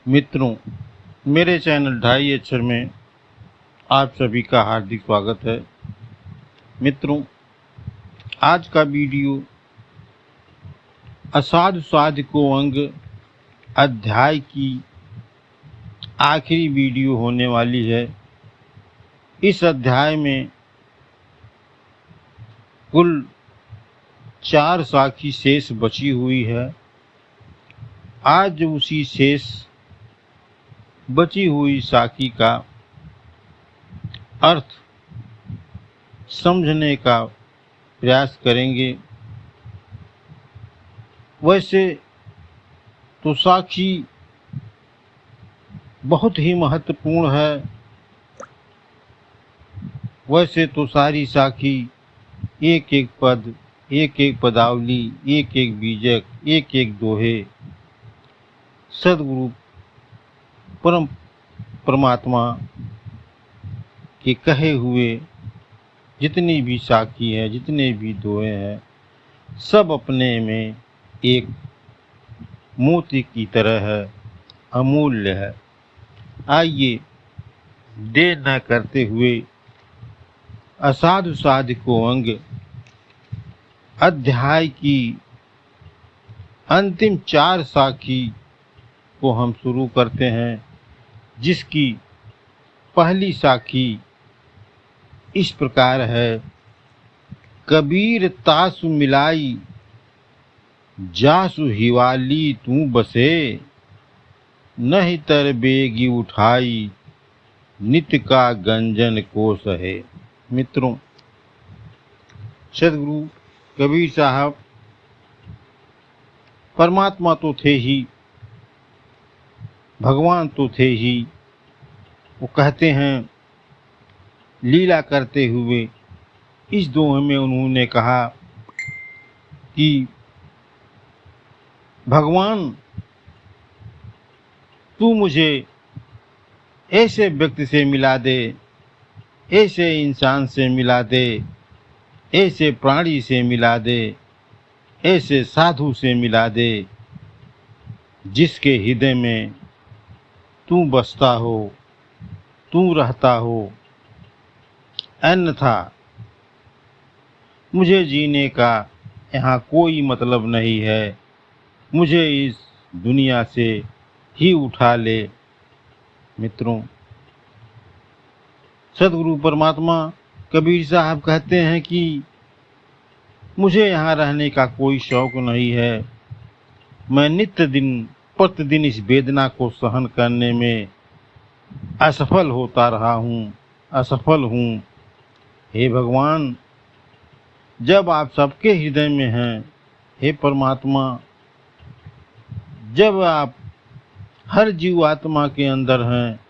मित्रों, मेरे चैनल ढाई अक्षर में आप सभी का हार्दिक स्वागत है। मित्रों, आज का वीडियो असाधु साध को अंग अध्याय की आखिरी वीडियो होने वाली है। इस अध्याय में कुल 4 साखी शेष बची हुई है। आज उसी शेष बची हुई साखी का अर्थ समझने का प्रयास करेंगे। वैसे तो साखी बहुत ही महत्वपूर्ण है। वैसे तो सारी साखी एक एक पद, एक एक पदावली, एक एक बीजक, एक एक दोहे सदगुरु परम परमात्मा के कहे हुए जितनी भी साखी है, जितने भी दोहे हैं, सब अपने में एक मोती की तरह है, अमूल्य है। आइए देर न करते हुए असाधु साध को अंग अध्याय की अंतिम 4 साखी को हम शुरू करते हैं, जिसकी पहली साखी इस प्रकार है। कबीर तासु मिलाई जासु हिवाली तू बसे, नहीं तर बेगी उठाई नित का गंजन को सहे। मित्रों, सदगुरु कबीर साहब परमात्मा तो थे ही, भगवान तो थे ही। वो कहते हैं, लीला करते हुए इस दोहे में उन्होंने कहा कि भगवान तू मुझे ऐसे व्यक्ति से मिला दे, ऐसे इंसान से मिला दे, ऐसे प्राणी से मिला दे, ऐसे साधु से मिला दे, जिसके हृदय में तू बसता हो, तू रहता हो। अन्यथा मुझे जीने का यहाँ कोई मतलब नहीं है। मुझे इस दुनिया से ही उठा ले। मित्रों, सदगुरु परमात्मा कबीर साहब कहते हैं कि मुझे यहाँ रहने का कोई शौक नहीं है। मैं नित्य दिन प्रतिदिन इस वेदना को सहन करने में असफल होता रहा हूँ, असफल हूँ। हे भगवान, जब आप सबके हृदय में हैं, हे परमात्मा, जब आप हर जीव आत्मा के अंदर हैं,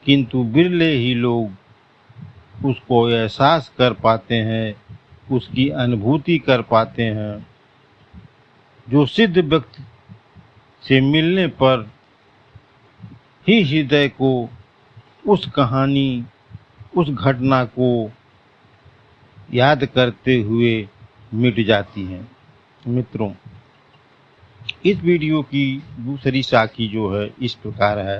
किंतु बिरले ही लोग उसको एहसास कर पाते हैं, उसकी अनुभूति कर पाते हैं। जो सिद्ध व्यक्ति से मिलने पर ही हृदय को उस कहानी, उस घटना को याद करते हुए मिट जाती हैं। मित्रों, इस वीडियो की दूसरी साखी जो है इस प्रकार है।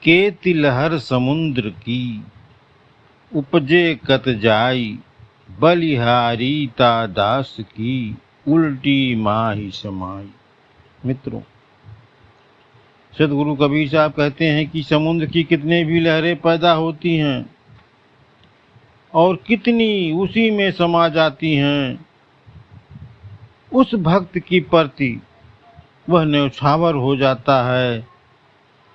के तिलहर समुद्र की उपजे कत जाई, बलिहारी ता दास की उल्टी माही समाई। मित्रों, सदगुरु कबीर साहब कहते हैं कि समुद्र की कितने भी लहरें पैदा होती हैं और कितनी उसी में समा जाती हैं, उस भक्त की प्रति वह न्यौछावर हो जाता है,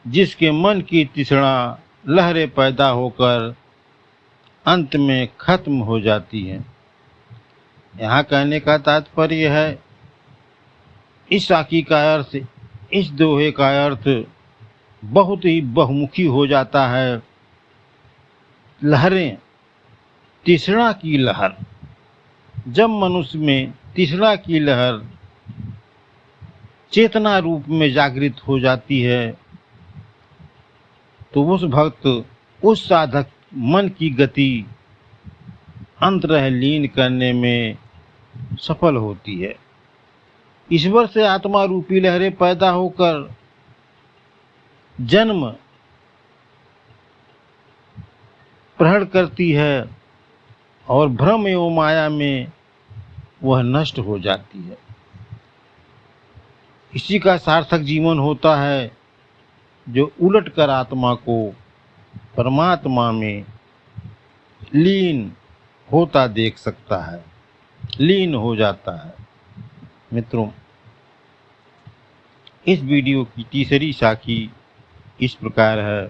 जिसके मन की तृष्णा लहरें पैदा होकर अंत में खत्म हो जाती है। यहाँ कहने का तात्पर्य है, इस साखी का अर्थ, इस दोहे का अर्थ बहुत ही बहुमुखी हो जाता है। लहरें, तृष्णा की लहर, जब मनुष्य में तृष्णा की लहर चेतना रूप में जागृत हो जाती है, तो उस भक्त, उस साधक मन की गति अंतरह लीन करने में सफल होती है। ईश्वर से आत्मा रूपी लहरें पैदा होकर जन्म ग्रहण करती है और भ्रम एवं माया में वह नष्ट हो जाती है। इसी का सार्थक जीवन होता है जो उलट कर आत्मा को परमात्मा में लीन होता देख सकता है, लीन हो जाता है। मित्रों, इस वीडियो की तीसरी साखी इस प्रकार है।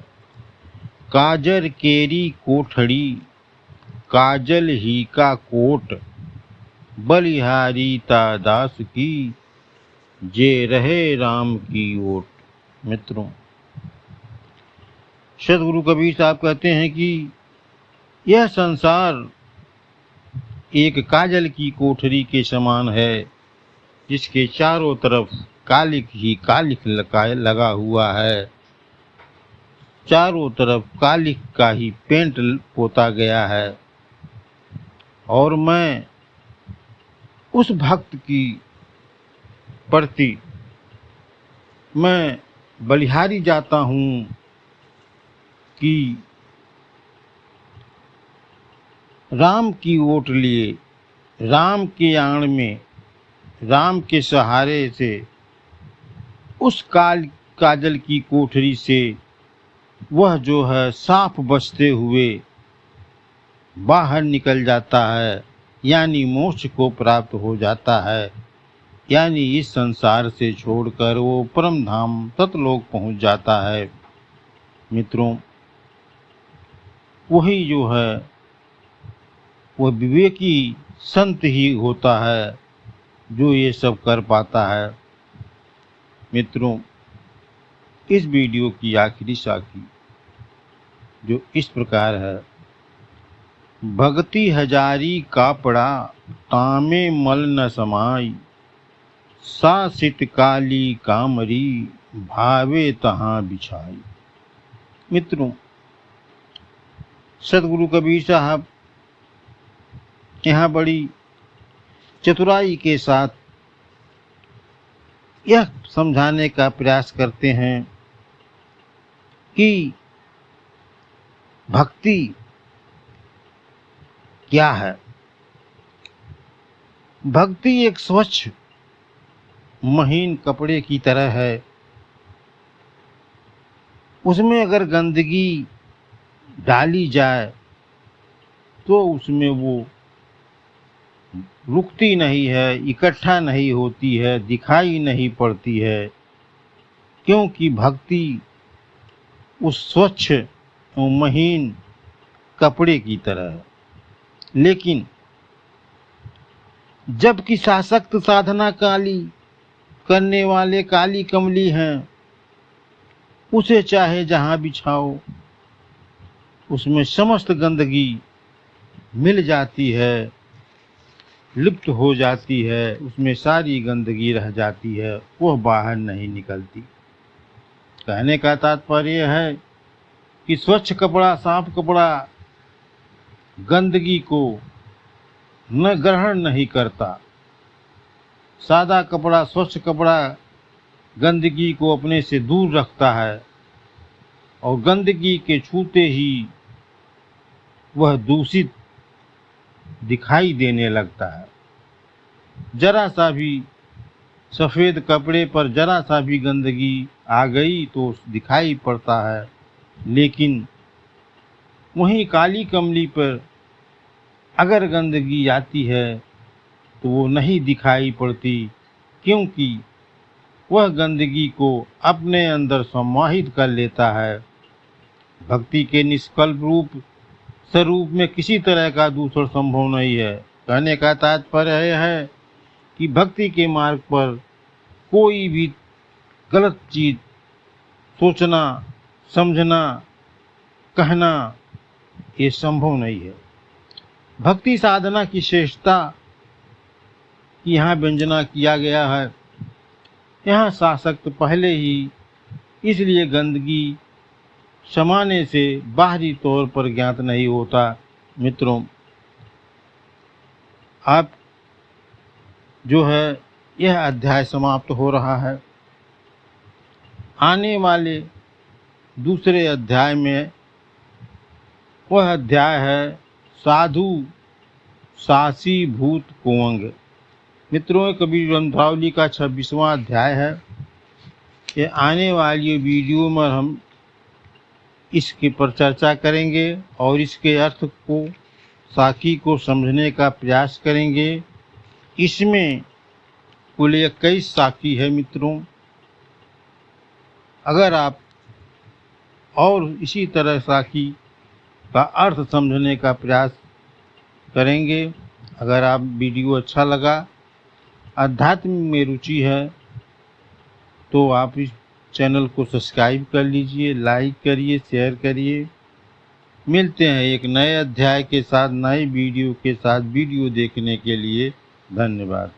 काजर केरी कोठड़ी, काजल ही का कोट, बलिहारी ता दास की, जे रहे राम की ओट। मित्रों, सदगुरु कबीर साहब कहते हैं कि यह संसार एक काजल की कोठरी के समान है, जिसके चारों तरफ कालिक ही कालिक लगा हुआ है, चारों तरफ कालिक का ही पेंट पोता गया है। और मैं उस भक्त की प्रति मैं बलिहारी जाता हूँ कि राम की ओट लिए, राम के आंगन में, राम के सहारे से उस काजल की कोठरी से वह जो है साफ बचते हुए बाहर निकल जाता है, यानी मोक्ष को प्राप्त हो जाता है, यानी इस संसार से छोड़कर वो परम धाम सतलोक पहुंच जाता है। मित्रों, वही जो है वह विवेकी संत ही होता है जो ये सब कर पाता है। मित्रों, इस वीडियो की आखिरी साखी जो इस प्रकार है। भक्ति हजारी कापड़ा, तामे मल न समाई, सा सित काली कामरी, भावे तहाँ बिछाई। मित्रों, सदगुरु कबीर साहब यहाँ बड़ी चतुराई के साथ यह समझाने का प्रयास करते हैं कि भक्ति क्या है। भक्ति एक स्वच्छ महीन कपड़े की तरह है। उसमें अगर गंदगी डाली जाए तो उसमें वो रुकती नहीं है, इकट्ठा नहीं होती है, दिखाई नहीं पड़ती है, क्योंकि भक्ति उस स्वच्छ और महीन कपड़े की तरह है। लेकिन जबकि साशक्त साधना काली करने वाले काली कमली हैं, उसे चाहे जहाँ बिछाओ उसमें समस्त गंदगी मिल जाती है, लिप्त हो जाती है, उसमें सारी गंदगी रह जाती है, वह बाहर नहीं निकलती। कहने का तात्पर्य है कि स्वच्छ कपड़ा, साफ कपड़ा गंदगी को न ग्रहण नहीं करता। सादा कपड़ा, स्वच्छ कपड़ा गंदगी को अपने से दूर रखता है और गंदगी के छूते ही वह दूषित दिखाई देने लगता है। जरा सा भी सफ़ेद कपड़े पर जरा सा भी गंदगी आ गई तो दिखाई पड़ता है, लेकिन वहीं काली कमली पर अगर गंदगी आती है तो वो नहीं दिखाई पड़ती, क्योंकि वह गंदगी को अपने अंदर समाहित कर लेता है। भक्ति के निष्कल्प रूप स्वरूप में किसी तरह का दूसरा संभव नहीं है। कहने का तात्पर्य है कि भक्ति के मार्ग पर कोई भी गलत चीज सोचना, समझना, कहना ये संभव नहीं है। भक्ति साधना की श्रेष्ठता की यहाँ व्यंजना किया गया है। यहाँ साशक्त पहले ही इसलिए गंदगी समाने से बाहरी तौर पर ज्ञात नहीं होता। मित्रों, आप जो है यह अध्याय समाप्त हो रहा है। आने वाले दूसरे अध्याय में वह अध्याय है साधु सासी भूत कुंवंग। मित्रों, कबीर ग्रंथावली का 26वां अध्याय है। ये आने वाली वीडियो में हम इसके पर चर्चा करेंगे और इसके अर्थ को, साखी को समझने का प्रयास करेंगे। इसमें कुल 21 साखी है मित्रों। अगर आप और इसी तरह साखी का अर्थ समझने का प्रयास करेंगे, अगर आप वीडियो अच्छा लगा, अध्यात्म में रुचि है, तो आप इस चैनल को सब्सक्राइब कर लीजिए, लाइक करिए, शेयर करिए। मिलते हैं एक नए अध्याय के साथ, नए वीडियो के साथ। वीडियो देखने के लिए धन्यवाद।